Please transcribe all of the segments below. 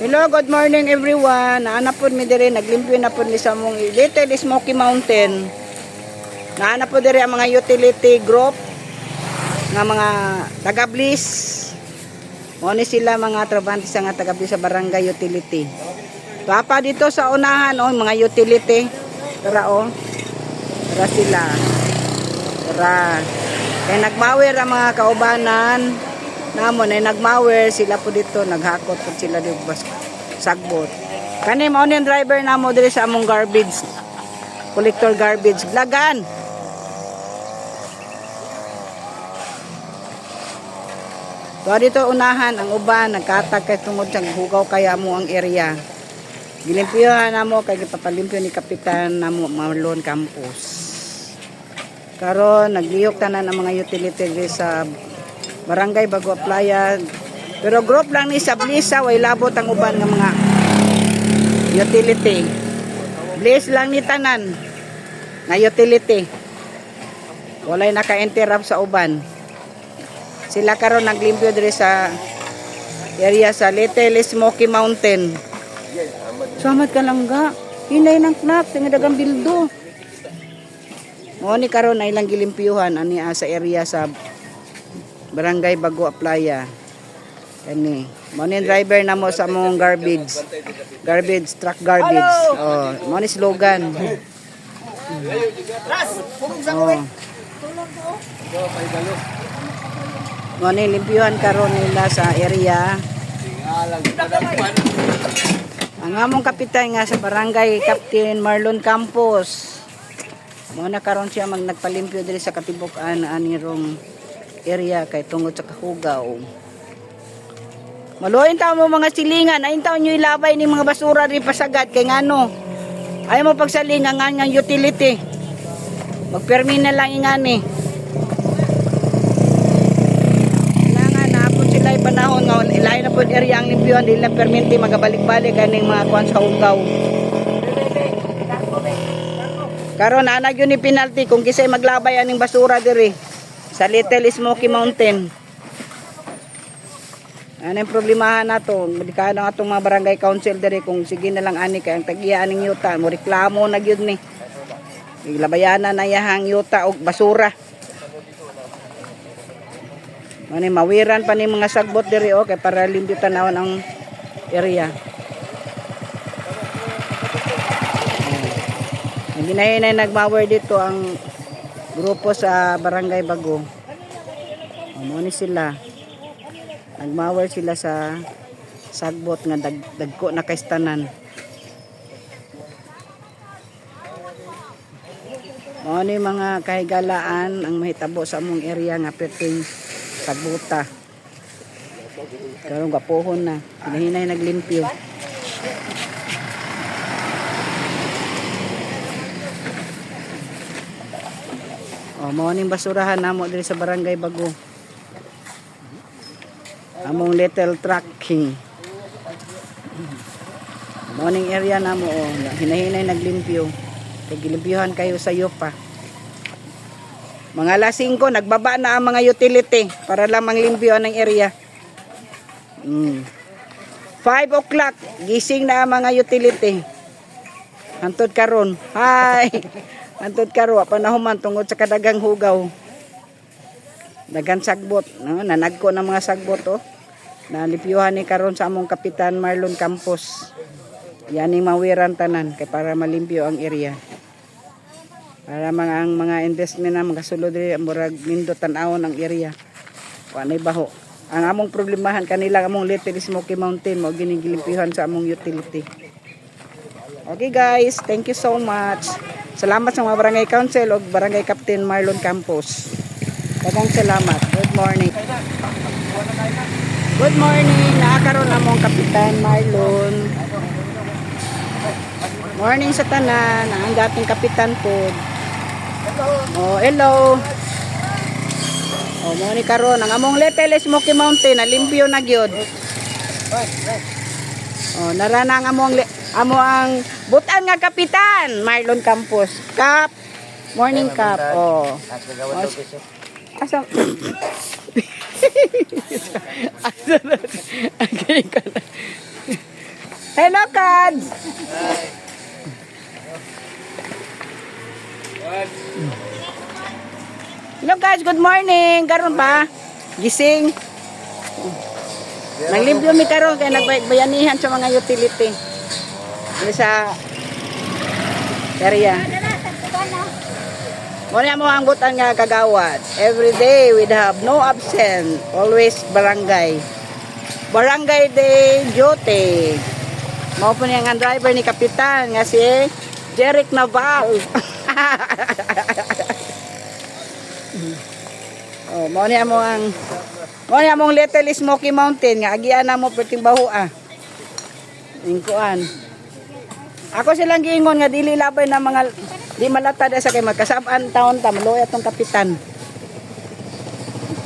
Hello, good morning everyone. Naana po mi dire naglimpyo na po mi sa mong Little Smoky Mountain. Naana po dire ang mga utility group nga mga taga-Bliss. Mo ni sila mga trabahante sa nga taga-Bliss sa barangay utility. Papa dito sa unahan mga utility. Tara Tara sila. Tara. Kaya nagmawer ang mga kaubanan. Namon ay nagmawer sila po dito, naghakot po sila dito sagbot. Kani mao ni driver namo diri sa among garbage collector garbage blagan. So dito unahan ang uban nagkatag kay tungod sa hugaw kaya mo ang area. Gilimpyohan namo kay gipapalimpyo ni kapitan namo Marlon Campos. Karon naglihok tanan ang mga utility sa Barangay Bagua Playa. Pero group lang ni sa Bliss, way labot ang uban ng mga utility. Bliss lang ni tanan na utility. Walay naka-interrupt sa uban. Sila karon naglimpyo diri sa area sa Little Smoky Mountain. Salamat ka lang ga. Hinay ng knak, tinadagang bildo. Mo ni karon ay lang gilimpyuhan ani sa area sa Barangay Bagua Playa. Kani, mo ni driver na mo sa mong garbage. Garbage, truck garbage. Mo ni slogan. Mo ni limpyuhan karon nila sa area. Ang among kapitan nga sa barangay Captain Marlon Campos. Mo na karon siya nagpalimpyo diri sa katibukan ani rong area kay tungod sa kahugaw. Maluoyin taon mo mga silingan, ayin taon nyo ilabay ni mga basura rin pasagad kay ngano. Ayaw mo pagsalingan nga utility. Magpermi na lang ingani. Kailangan na po sila ipanahon nga ilayo na po area ang limpyuhan dili na perminti magabalik-balik kaning mga kuan sa hugaw. Karon ana gyud ni penalty kung kisay maglabay aning basura diri sa Little Smoky Mountain. Ano yung problemahan na to? Madikado nga itong mga barangay council diri kung sige na lang ani kay ang tagiya aning yuta. Mo reklamo na gyud ni. Iglabayanan na yahang yuta o basura. Ano mawiran pa ni mga sagbot diri kay para limpyo tanawon ang area. Hindi na nagmawer dito ang grupo sa Barangay Bago. Ano ni sila? Nagmawer sila sa sagbot nga dagko na kaistanan. Ano ni mga kahigalaan ang mahitabo sa among area nga perting sagbota. Karon gapohon na. Hinahinay naglimpyo. Mao ning basurahan namo diri sa Barangay Bago. Among little trucking. Mao ning area namo hinahinay naglimpyo. Kay gilimpyuhan kayo sa yupa. Mga alas 5 nagbaba na ang mga utility para lang manglimpyo ng area. 5 o'clock gising na ang mga utility. Hantod karon. Hi. Antod karo panahuman tungod sa kadagang hugaw. Dagan sagbot, nanagko ng mga sagbot Nalimpyuhan ni karon sa among kapitan Marlon Campos. Yan ang mawiran tanan kay para malimpyo ang area. Para mga investment na mga sulod diri murag nindot tan-awon ang area. Kuanay baho. Ang among problemahan kanila among Little Smoky Mountain mo ginigilimpyuhan sa among utility. Okay guys, thank you so much. Salamat sa mga barangay council o barangay Captain Marlon Campos. Daghang salamat. Good morning. Good morning. Naakaroon na mong Kapitan Marlon. Morning sa tanan. Ang dating kapitan po. Hello. Morning karon. Ang among Little Smoky Mountain. Nalimpyo na gyud. Narana ang among ang butan nga kapitan Marlon Campos. Kap. Morning Kap. Asa Hello, Kads! Hello, guys. Good morning. Karon ba? Gising. Naglimpyo mi karon kay nagbayanihan sa mga utility. Dito sa area. Muna mo ang butan nga kagawad. Every day we have no absent. Always barangay. Barangay day duty. Mao po niya ang driver ni Kapitan nga si Jeric Naval. Oh, mao niya mo ang Little Smoky Mountain nga agian na mo perting bahua. Ingkuan. Ako silang giingon nga dili labay na mga di malata sa kay magkasab-an taon ta maluya tong Kapitan.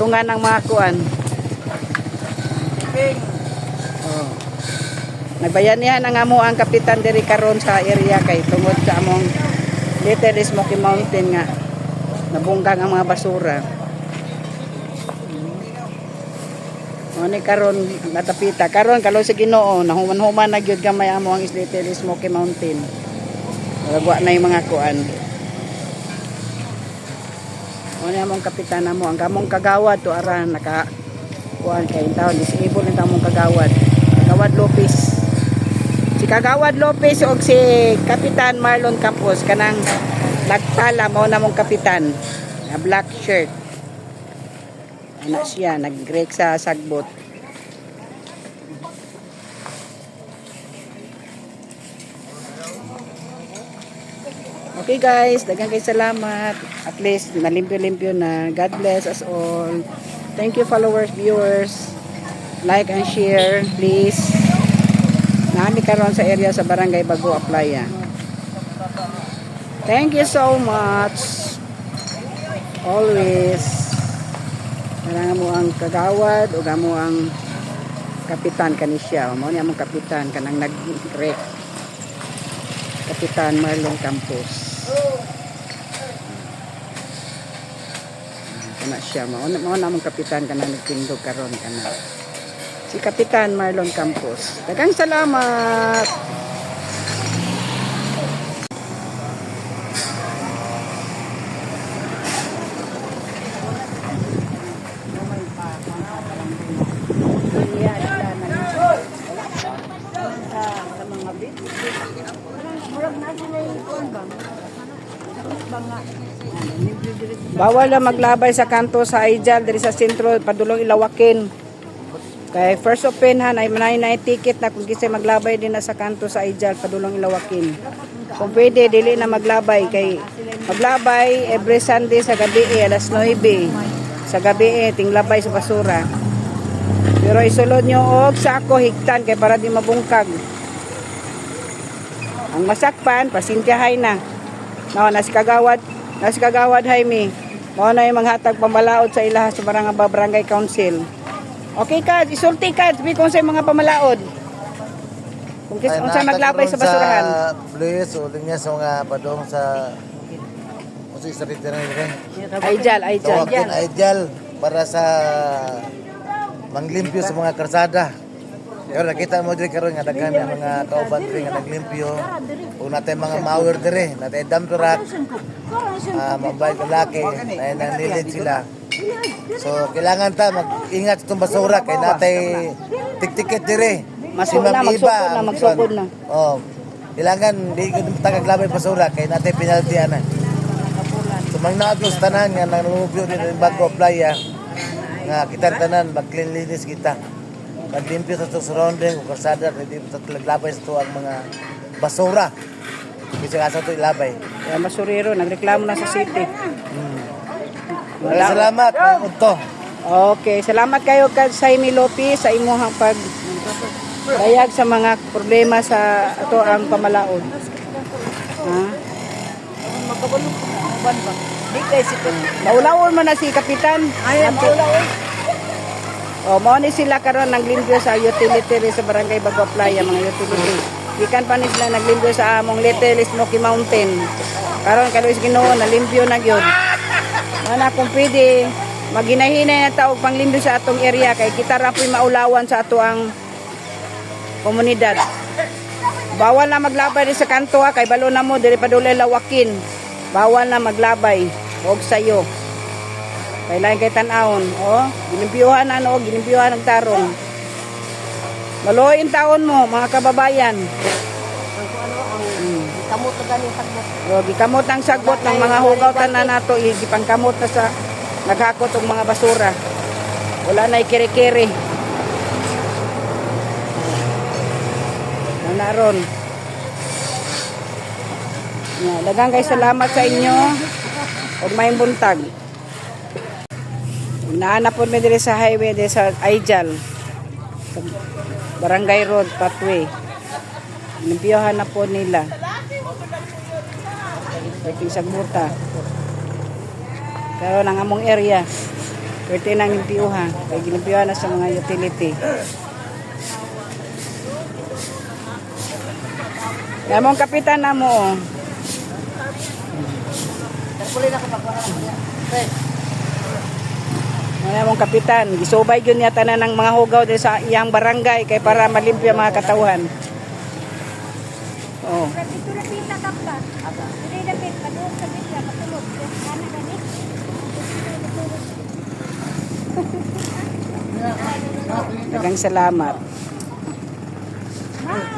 Tungan ng mga kuan. Oh. Nagbayanihan ang amo ang Kapitan diri karon sa area kay tungod sa among Little Smoky Mountain nga nabunggang ang mga basura. Ani karon natapita karon kalo sa Ginoo nahuman-human na gyud gamay amo ang Little Smoky Mountain. Lagwa na yung mga kuan. Ani among Kapitan amo ang kamong kagawad to ara naka kuan kay taon disable ni among kagawad. Kagawad Lopez. Si Kagawad Lopez og si Kapitan Marlon Campos kanang nagtala mao namong Kapitan. Na black shirt. Anak siya, nag-grek sa sagbot. Okay guys, daghang kay salamat. At least, nalimpyo-limpyo na. God bless us all. Thank you followers, viewers. Like and share, please. Nami karon sa area sa Barangay Bago Aplaya. Thank you so much. Always. Kailangan mo ang kagawad o mo ang Kapitan kanisya. Mo ni among Kapitan kanang nag-rek. Kapitan Marlon Campos. Kana siya mo na among Kapitan kanang nagtindog karon kana. Si Kapitan Marlon Campos. Daghang salamat. Bawal na maglabay sa kanto sa Aijal diri sa sentro padulong Ilawakin. Kay first open han ay manay na ticket na kung kisay maglabay din na sa kanto sa Aijal padulong Ilawakin. Kung pwede dili na maglabay kay maglabay every Sunday sa gabi alas 9 sa gabi tinglabay sa basura. Pero isulod nyo og sako higtan kay para di mabungkag. Ang masakpan pasintyahay na. Mao na si Kagawad Jaime. Mao na yung manghatag pamalaod sa ilaha sa barangay council. Okay ka, isulti ka, kung sa mga pamalaod. Kung sa maglabay sa basurahan. Sa Bliss, uling niya sa mga padong sa sa rito na rin. Aijal para sa manglimpyo sa mga karsada. Pero nakita mo diri karon nga daghan mga kauban diri nga naglimpyo. Ug natay mga mower diri, natay dump truck. Mabay lalaki, ay nanilid sila. So kailangan ta mag-ingat itong basura kay natay tiktiket diri. Magsukod na. Oh. Kailangan di ko tagaglabay basura kay natay penalty ana. So magnaadto sa tanan nga nangubyo diri Bago Playa nga kita tanan mag-cleanliness kita. Maglimpyo sa itong surrounding o karsada, hindi ito talaglabay sa ito ang mga basura. Kasi nga sa ito ilabay. Kaya basurero, nagreklamo na sa city. Salamat, ito. Okay, salamat kayo kay Jaime Lopez sa imuhang pagbayag sa mga problema sa ato ang pamalaod. Ha? Di kay si maulawon mo na si Kapitan. Ay, maulawon. O, mao ni sila karon naglimpyo sa utility sa Barangay Bago Playa, mga utility. Ikan pa ni sila naglimpyo sa among Little Smoky Mountain. Karon kaluis Ginoo nalimpyo na gyud. Ana kung pwede maginahinay na taog panglimpyo sa atong area kay kita ra po'y maulawan sa ato ang komunidad. Bawal na maglabay di sa kanto ha, kay balo na mo, dili pa dulay lawakin. Bawal na maglabay, huwag sa'yo. Kailangan kay tanawon, oh, ginimpiyuhan na, no, ginimpiyuhan ng tarong. Maluoy ang taon mo, mga kababayan. Kamot na galing sagbot. O, gikamot ang sagbot ng mga hugaw tanan nato, gipangkamot na sa naghakot ng mga basura. Wala na ikiri-kiri. Naron. Daghang kay salamat sa inyo. Ug may buntag. Naana po mi diri sa highway diri sa Aijal. Sa Barangay Road pathway. Nimpiyohan na po nila. Pwede sa buta. Pero nang among area, pwede nang nimpiyuhan. Kaya ginimpiyuhan na sa mga utility. Namong kapitan na mo. Puli na kapag wala na. Namong kapitan, gisubay gyud niya tanan ng mga hugaw diri sa iyang barangay kay para malimpyo mga katawhan. Oh. Ito na pita dapat. Hindi na pita. Paduok sa pita. Matulog. Kana ganit. Daghang salamat. Bye!